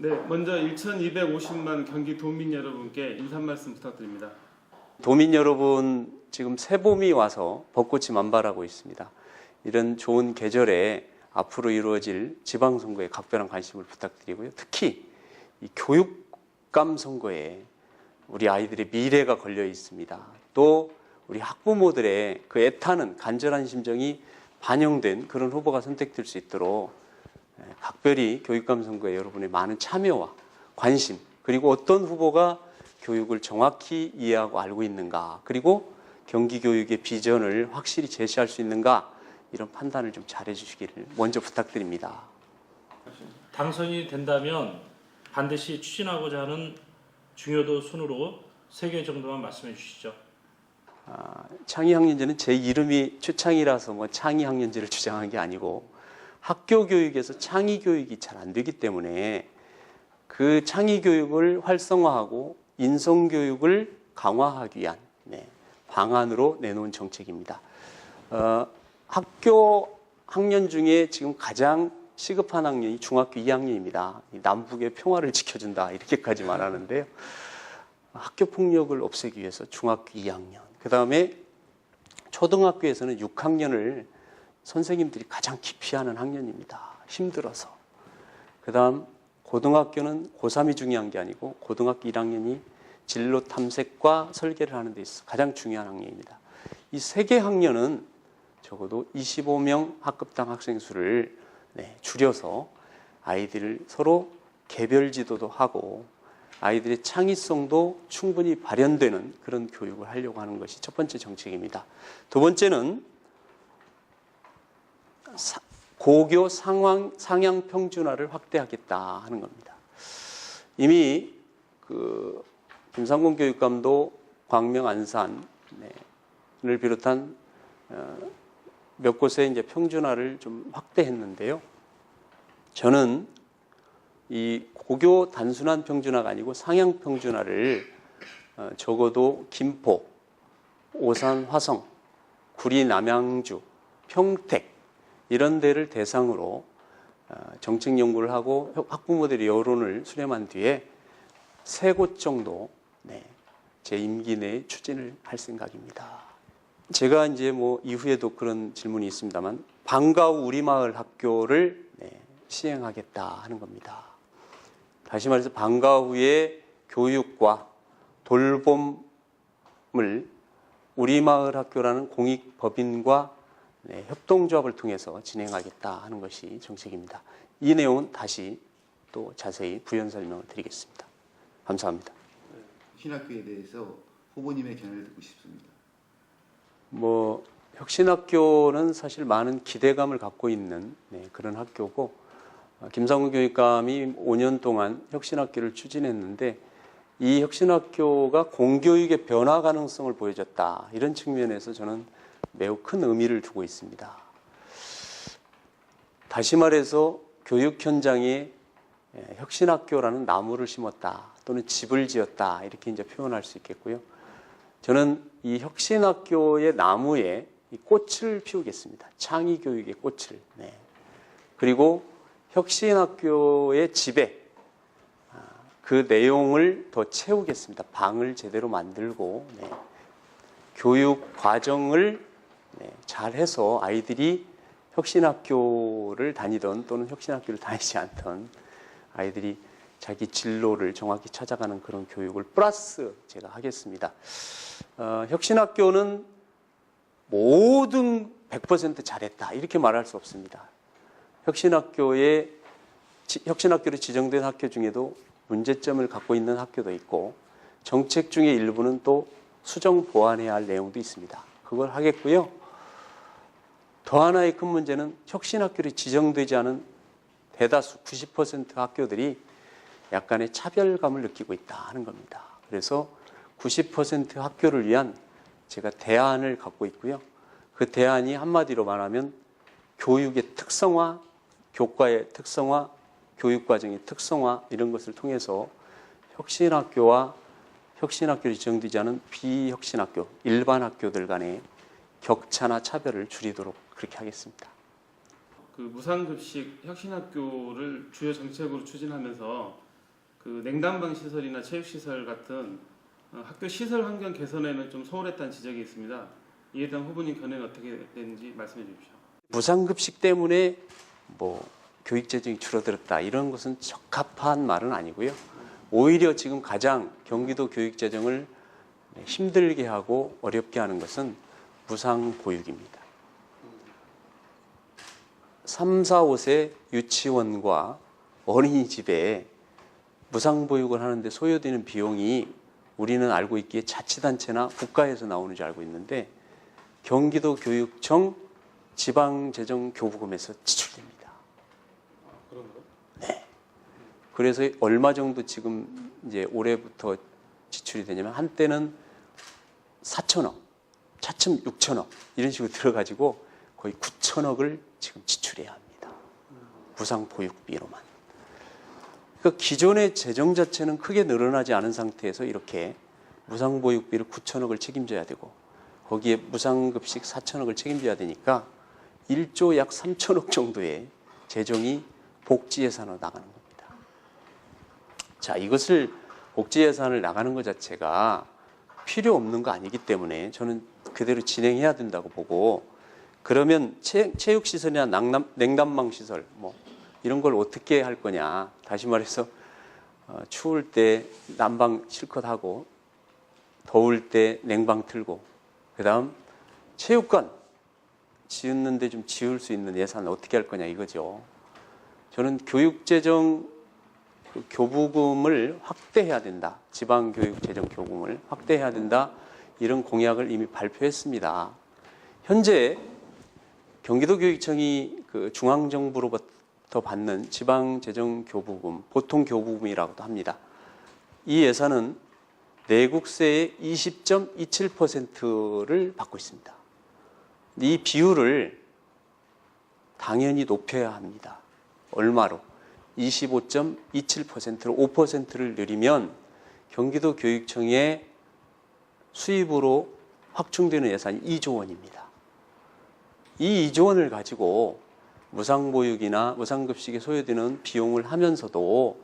네, 먼저 1,250만 경기 도민 여러분께 인사 말씀 부탁드립니다. 도민 여러분, 지금 새봄이 와서 벚꽃이 만발하고 있습니다. 이런 좋은 계절에 앞으로 이루어질 지방선거에 각별한 관심을 부탁드리고요. 특히 이 교육감 선거에 우리 아이들의 미래가 걸려 있습니다. 또 우리 학부모들의 그 애타는 간절한 심정이 반영된 그런 후보가 선택될 수 있도록 각별히 교육감 선거에 여러분의 많은 참여와 관심, 그리고 어떤 후보가 교육을 정확히 이해하고 알고 있는가, 그리고 경기교육의 비전을 확실히 제시할 수 있는가, 이런 판단을 좀 잘해 주시기를 먼저 부탁드립니다. 당선이 된다면 반드시 추진하고자 하는 중요도 순으로 3개 정도만 말씀해 주시죠. 창의학년제는 제 이름이 최창이라서 뭐 창의학년제를 주장한 게 아니고, 학교 교육에서 창의 교육이 잘 안 되기 때문에 그 창의 교육을 활성화하고 인성 교육을 강화하기 위한 방안으로 내놓은 정책입니다. 학교 학년 중에 지금 가장 시급한 학년이 중학교 2학년입니다. 남북의 평화를 지켜준다 이렇게까지 말하는데요. 학교 폭력을 없애기 위해서 중학교 2학년, 그 다음에 초등학교에서는 6학년을 선생님들이 가장 기피하는 학년입니다. 힘들어서. 그 다음 고등학교는 고3이 중요한 게 아니고 고등학교 1학년이 진로 탐색과 설계를 하는 데 있어서 가장 중요한 학년입니다. 이 3개 학년은 적어도 25명 학급당 학생 수를 줄여서 아이들을 서로 개별 지도도 하고 아이들의 창의성도 충분히 발현되는 그런 교육을 하려고 하는 것이 첫 번째 정책입니다. 두 번째는 고교 상향 평준화를 확대하겠다 하는 겁니다. 이미 김상곤 교육감도 광명, 안산을 비롯한 몇 곳에 이제 평준화를 좀 확대했는데요. 저는 이 고교 단순한 평준화가 아니고 상향 평준화를 적어도 김포, 오산, 화성, 구리, 남양주, 평택 이런 데를 대상으로 정책 연구를 하고 학부모들의 여론을 수렴한 뒤에 3곳 정도 제 임기 내에 추진을 할 생각입니다. 제가 이제 뭐 이후에도 그런 질문이 있습니다만 방과후 우리마을 학교를 시행하겠다 하는 겁니다. 다시 말해서 방과후의 교육과 돌봄을 우리마을 학교라는 공익법인과 협동조합을 통해서 진행하겠다 하는 것이 정책입니다. 이 내용은 다시 또 자세히 부연 설명을 드리겠습니다. 감사합니다. 혁신학교에 대해서 후보님의 견해를 듣고 싶습니다. 혁신학교는 사실 많은 기대감을 갖고 있는 그런 학교고, 김상곤 교육감이 5년 동안 혁신학교를 추진했는데 이 혁신학교가 공교육의 변화 가능성을 보여줬다, 이런 측면에서 저는 매우 큰 의미를 두고 있습니다. 다시 말해서 교육 현장에 혁신학교라는 나무를 심었다 또는 집을 지었다, 이렇게 이제 표현할 수 있겠고요. 저는 이 혁신학교의 나무에 이 꽃을 피우겠습니다. 창의교육의 꽃을. 그리고 혁신학교의 집에 그 내용을 더 채우겠습니다. 방을 제대로 만들고 교육 과정을 잘해서 아이들이 혁신학교를 다니던 또는 혁신학교를 다니지 않던 아이들이 자기 진로를 정확히 찾아가는 그런 교육을 플러스 제가 하겠습니다. 혁신학교는 모든 100% 잘했다 이렇게 말할 수 없습니다. 혁신학교로 지정된 학교 중에도 문제점을 갖고 있는 학교도 있고 정책 중에 일부는 또 수정 보완해야 할 내용도 있습니다. 그걸 하겠고요. 더 하나의 큰 문제는 혁신학교로 지정되지 않은 대다수 90% 학교들이 약간의 차별감을 느끼고 있다 하는 겁니다. 그래서 90% 학교를 위한 제가 대안을 갖고 있고요. 그 대안이 한마디로 말하면 교육의 특성화, 교과의 특성화, 교육과정의 특성화, 이런 것을 통해서 혁신학교와 혁신학교로 지정되지 않은 비혁신학교, 일반 학교들 간의 격차나 차별을 줄이도록 그렇게 하겠습니다. 무상급식 혁신학교를 주요 정책으로 추진하면서 그 냉난방 시설이나 체육 시설 같은 학교 시설 환경 개선에는 좀 소홀했다는 지적이 있습니다. 이에 대한 후보님 견해는 어떻게 되는지 말씀해 주십시오. 무상급식 때문에 뭐 교육 재정이 줄어들었다 이런 것은 적합한 말은 아니고요. 오히려 지금 가장 경기도 교육 재정을 힘들게 하고 어렵게 하는 것은 무상보육입니다. 3, 4, 5세 유치원과 어린이집에 무상보육을 하는데 소요되는 비용이 우리는 알고 있기에 자치단체나 국가에서 나오는 줄 알고 있는데 경기도 교육청 지방재정교부금에서 지출됩니다. 그런가요? 네. 그래서 얼마 정도 지금 이제 올해부터 지출이 되냐면 한때는 4천억, 차츰 6천억 이런 식으로 들어가지고 거의 9천억을 지금 지출해야 합니다. 무상보육비로만. 그러니까 기존의 재정 자체는 크게 늘어나지 않은 상태에서 이렇게 무상보육비를 9천억을 책임져야 되고 거기에 무상급식 4천억을 책임져야 되니까 1조 약 3천억 정도의 재정이 복지예산으로 나가는 겁니다. 자, 이것을 복지예산을 나가는 것 자체가 필요 없는 거 아니기 때문에 저는 그대로 진행해야 된다고 보고 그러면 체육시설이나 냉난방 시설 뭐 이런 걸 어떻게 할 거냐. 다시 말해서 추울 때 난방 실컷 하고 더울 때 냉방 틀고 그다음 체육관 지었는데 좀 지을 수 있는 예산을 어떻게 할 거냐 이거죠. 저는 교육재정 교부금을 확대해야 된다. 지방교육재정 교부금을 확대해야 된다. 이런 공약을 이미 발표했습니다. 현재 경기도교육청이 그 중앙정부로부터 받는 지방재정교부금, 보통교부금이라고도 합니다. 이 예산은 내국세의 20.27%를 받고 있습니다. 이 비율을 당연히 높여야 합니다. 얼마로? 25.27%로 5%를 늘리면 경기도 교육청의 수입으로 확충되는 예산이 2조 원입니다. 이 2조 원을 가지고 무상보육이나 무상급식에 소요되는 비용을 하면서도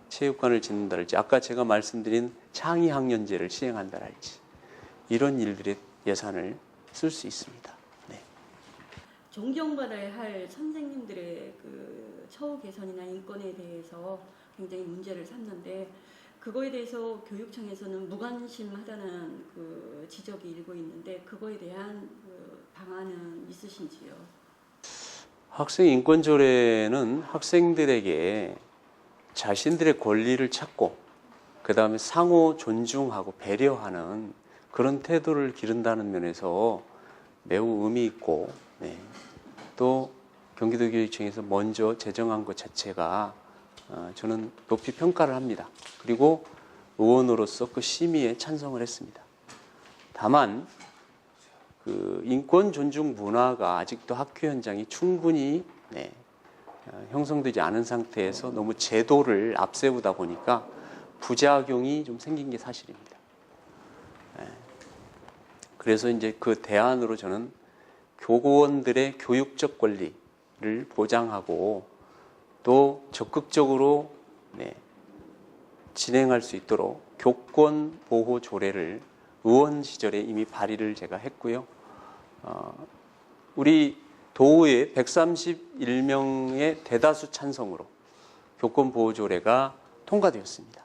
체육관을 짓는다랄지 아까 제가 말씀드린 창의학년제를 시행한다랄지 이런 일들의 예산을 쓸 수 있습니다. 네. 존경받아야 할 선생님들의 그 처우 개선이나 인권에 대해서 굉장히 문제를 삼는데 그거에 대해서 교육청에서는 무관심하다는 그 지적이 일고 있는데 그거에 대한 그 방안은 있으신지요? 학생 인권조례는 학생들에게 자신들의 권리를 찾고 그 다음에 상호 존중하고 배려하는 그런 태도를 기른다는 면에서 매우 의미 있고 네. 또 경기도교육청에서 먼저 제정한 것 자체가 저는 높이 평가를 합니다. 그리고 의원으로서 그 심의에 찬성을 했습니다. 다만 그 인권 존중 문화가 아직도 학교 현장이 충분히 형성되지 않은 상태에서 너무 제도를 앞세우다 보니까 부작용이 좀 생긴 게 사실입니다. 그래서 이제 그 대안으로 저는 교권들의 교육적 권리를 보장하고 또 적극적으로 진행할 수 있도록 교권 보호 조례를 의원 시절에 이미 발의를 제가 했고요. 우리 도의회 131명의 대다수 찬성으로 교권 보호 조례가 통과되었습니다.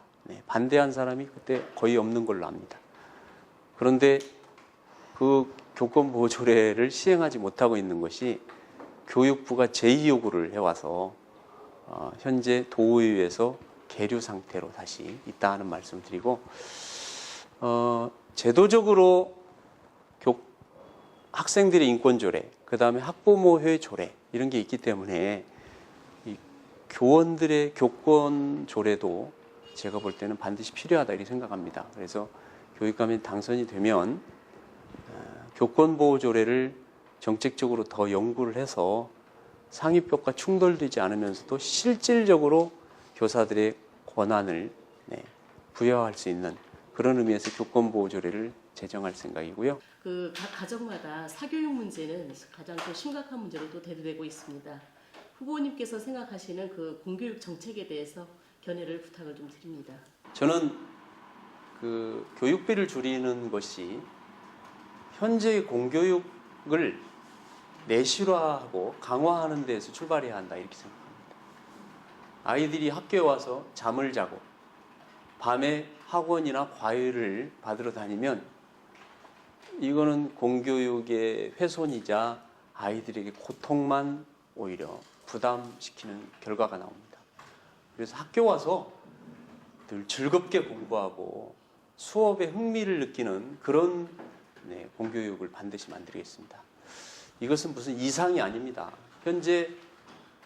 반대한 사람이 그때 거의 없는 걸로 압니다. 그런데 그 교권 보호 조례를 시행하지 못하고 있는 것이 교육부가 제의 요구를 해와서 현재 도의회에서 계류 상태로 다시 있다 하는 말씀을 드리고 제도적으로 학생들의 인권 조례, 그 다음에 학부모회 조례 이런 게 있기 때문에 이 교원들의 교권 조례도 제가 볼 때는 반드시 필요하다 이렇게 생각합니다. 그래서 교육감이 당선이 되면 교권 보호 조례를 정책적으로 더 연구를 해서 상위법과 충돌되지 않으면서도 실질적으로 교사들의 권한을 부여할 수 있는 그런 의미에서 교권 보호 조례를 제정할 생각이고요. 그 각 가정마다 사교육 문제는 가장 좀 심각한 문제로 또 대두되고 있습니다. 후보님께서 생각하시는 그 공교육 정책에 대해서 견해를 부탁을 좀 드립니다. 저는 그 교육비를 줄이는 것이 현재의 공교육을 내실화하고 강화하는 데에서 출발해야 한다 이렇게 생각합니다. 아이들이 학교에 와서 잠을 자고 밤에 학원이나 과외를 받으러 다니면 이거는 공교육의 훼손이자 아이들에게 고통만 오히려 부담시키는 결과가 나옵니다. 그래서 학교 와서 늘 즐겁게 공부하고 수업에 흥미를 느끼는 그런 공교육을 반드시 만들겠습니다. 이것은 무슨 이상이 아닙니다. 현재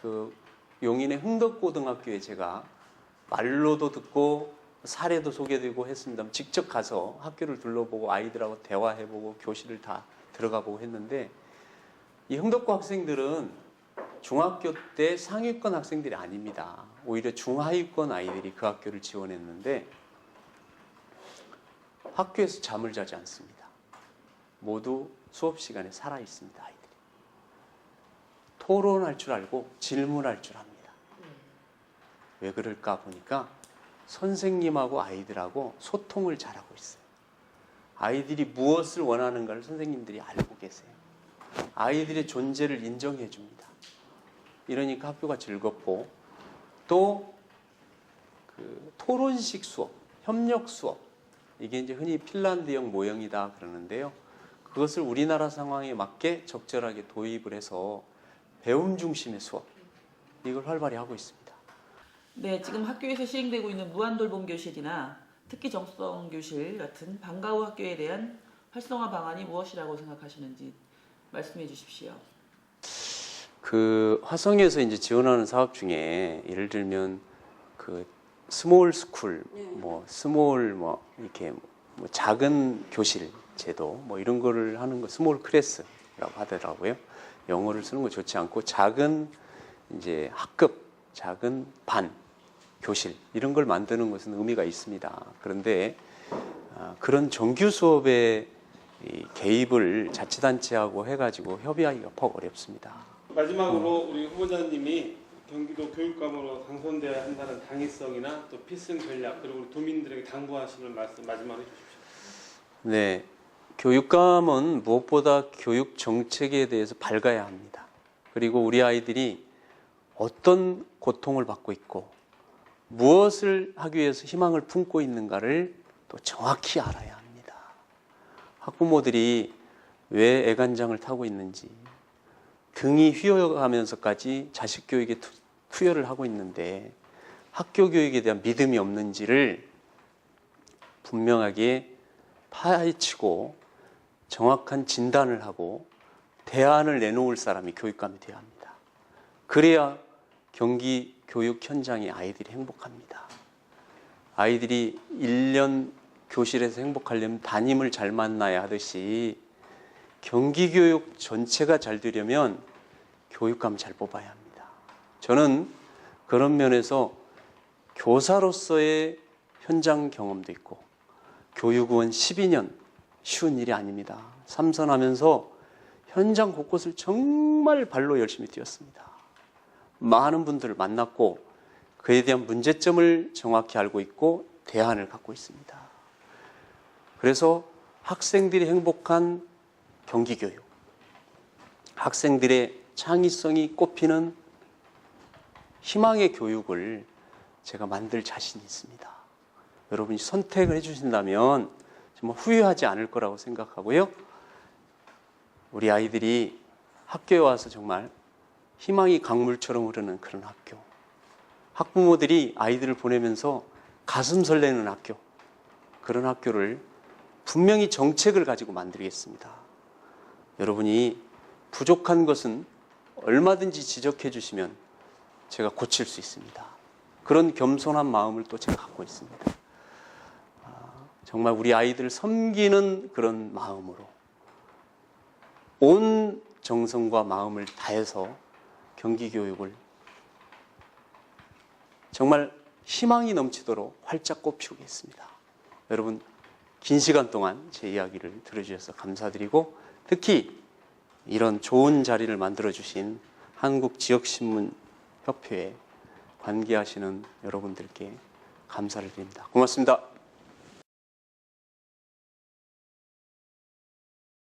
그 용인의 흥덕고등학교에 제가 말로도 듣고 사례도 소개되고 했습니다. 직접 가서 학교를 둘러보고 아이들하고 대화해보고 교실을 다 들어가보고 했는데 이 흥덕고 학생들은 중학교 때 상위권 학생들이 아닙니다. 오히려 중하위권 아이들이 그 학교를 지원했는데 학교에서 잠을 자지 않습니다. 모두 수업 시간에 살아 있습니다. 아이들이. 토론할 줄 알고 질문할 줄 압니다. 왜 그럴까 보니까 선생님하고 아이들하고 소통을 잘하고 있어요. 아이들이 무엇을 원하는가를 선생님들이 알고 계세요. 아이들의 존재를 인정해 줍니다. 이러니까 학교가 즐겁고 또 그 토론식 수업, 협력 수업 이게 이제 흔히 핀란드형 모형이다 그러는데요. 그것을 우리나라 상황에 맞게 적절하게 도입을 해서 배움 중심의 수업 이걸 활발히 하고 있습니다. 네, 지금 학교에서 시행되고 있는 무한돌봄 교실이나 특기 정성 교실 같은 방과 후 학교에 대한 활성화 방안이 무엇이라고 생각하시는지 말씀해 주십시오. 그 화성에서 이제 지원하는 사업 중에 예를 들면 그 스몰 스쿨, 뭐 스몰 뭐 이렇게 뭐 작은 교실 제도 뭐 이런 거를 하는 거 스몰 클래스라고 하더라고요. 영어를 쓰는 거 좋지 않고 작은 이제 학급, 작은 반 교실 이런 걸 만드는 것은 의미가 있습니다. 그런데 그런 정규 수업에 개입을 자치단체하고 해가지고 협의하기가 퍽 어렵습니다. 마지막으로 우리 후보자님이 경기도 교육감으로 당선돼야 한다는 당위성이나 또 필승 전략 그리고 도민들에게 당부하시는 말씀 마지막으로 해주십시오. 네, 교육감은 무엇보다 교육 정책에 대해서 밝아야 합니다. 그리고 우리 아이들이 어떤 고통을 받고 있고 무엇을 하기 위해서 희망을 품고 있는가를 또 정확히 알아야 합니다. 학부모들이 왜 애간장을 타고 있는지 등이 휘어가면서까지 자식 교육에 투여를 하고 있는데 학교 교육에 대한 믿음이 없는지를 분명하게 파헤치고 정확한 진단을 하고 대안을 내놓을 사람이 교육감이 되어야 합니다. 그래야 경기 교육 현장의 아이들이 행복합니다. 아이들이 1년 교실에서 행복하려면 담임을 잘 만나야 하듯이 경기 교육 전체가 잘 되려면 교육감 잘 뽑아야 합니다. 저는 그런 면에서 교사로서의 현장 경험도 있고 교육원 12년 쉬운 일이 아닙니다. 삼선하면서 현장 곳곳을 정말 발로 열심히 뛰었습니다. 많은 분들을 만났고 그에 대한 문제점을 정확히 알고 있고 대안을 갖고 있습니다. 그래서 학생들이 행복한 경기교육, 학생들의 창의성이 꽃피는 희망의 교육을 제가 만들 자신이 있습니다. 여러분이 선택을 해주신다면 정말 후회하지 않을 거라고 생각하고요. 우리 아이들이 학교에 와서 정말 희망이 강물처럼 흐르는 그런 학교, 학부모들이 아이들을 보내면서 가슴 설레는 학교, 그런 학교를 분명히 정책을 가지고 만들겠습니다. 여러분이 부족한 것은 얼마든지 지적해 주시면 제가 고칠 수 있습니다. 그런 겸손한 마음을 또 제가 갖고 있습니다. 정말 우리 아이들을 섬기는 그런 마음으로 온 정성과 마음을 다해서 경기교육을 정말 희망이 넘치도록 활짝 꽃피우겠습니다. 여러분 긴 시간 동안 제 이야기를 들어주셔서 감사드리고 특히 이런 좋은 자리를 만들어주신 한국지역신문협회에 관계하시는 여러분들께 감사를 드립니다. 고맙습니다.